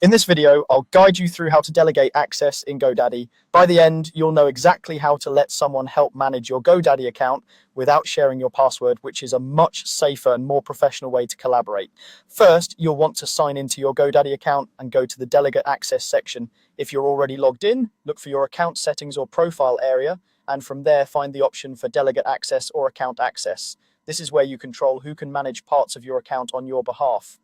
In this video, I'll guide you through how to delegate access in GoDaddy. By the end, you'll know exactly how to let someone help manage your GoDaddy account without sharing your password, which is a much safer and more professional way to collaborate. First, you'll want to sign into your GoDaddy account and go to the Delegate Access section. If you're already logged in, look for your account settings or profile area, and from there, find the option for Delegate Access or Account Access. This is where you control who can manage parts of your account on your behalf.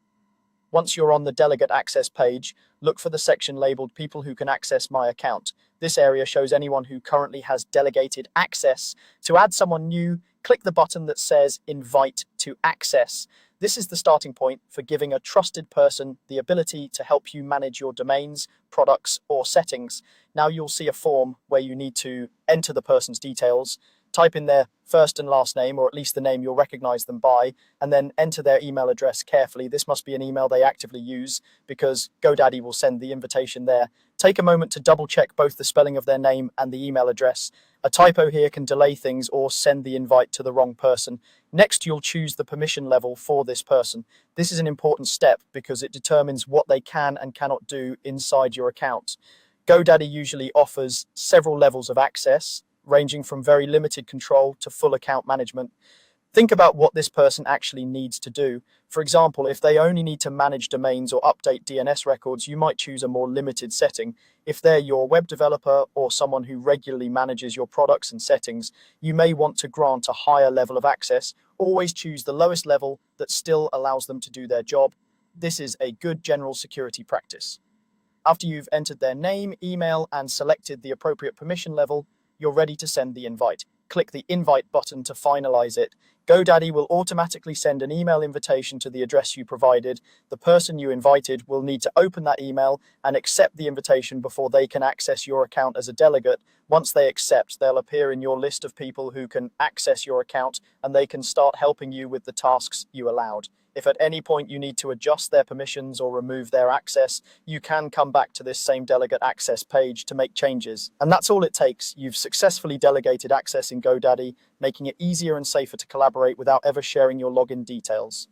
Once you're on the Delegate Access page, look for the section labeled People Who Can Access My Account. This area shows anyone who currently has delegated access. To add someone new, click the button that says Invite to Access. This is the starting point for giving a trusted person the ability to help you manage your domains, products, or settings. Now you'll see a form where you need to enter the person's details, type in their first and last name, or at least the name you'll recognize them by, and then enter their email address carefully. This must be an email they actively use because GoDaddy will send the invitation there. Take a moment to double check both the spelling of their name and the email address. A typo here can delay things or send the invite to the wrong person. Next, you'll choose the permission level for this person. This is an important step because it determines what they can and cannot do inside your account. GoDaddy usually offers several levels of access, ranging from very limited control to full account management. Think about what this person actually needs to do. For example, if they only need to manage domains or update DNS records, you might choose a more limited setting. If they're your web developer or someone who regularly manages your products and settings, you may want to grant a higher level of access. Always choose the lowest level that still allows them to do their job. This is a good general security practice. After you've entered their name, email, and selected the appropriate permission level, you're ready to send the invite. Click the invite button to finalize it. GoDaddy will automatically send an email invitation to the address you provided. The person you invited will need to open that email and accept the invitation before they can access your account as a delegate. Once they accept, they'll appear in your list of people who can access your account, and they can start helping you with the tasks you allowed. If at any point you need to adjust their permissions or remove their access, you can come back to this same Delegate Access page to make changes. And that's all it takes. You've successfully delegated access in GoDaddy, making it easier and safer to collaborate without ever sharing your login details.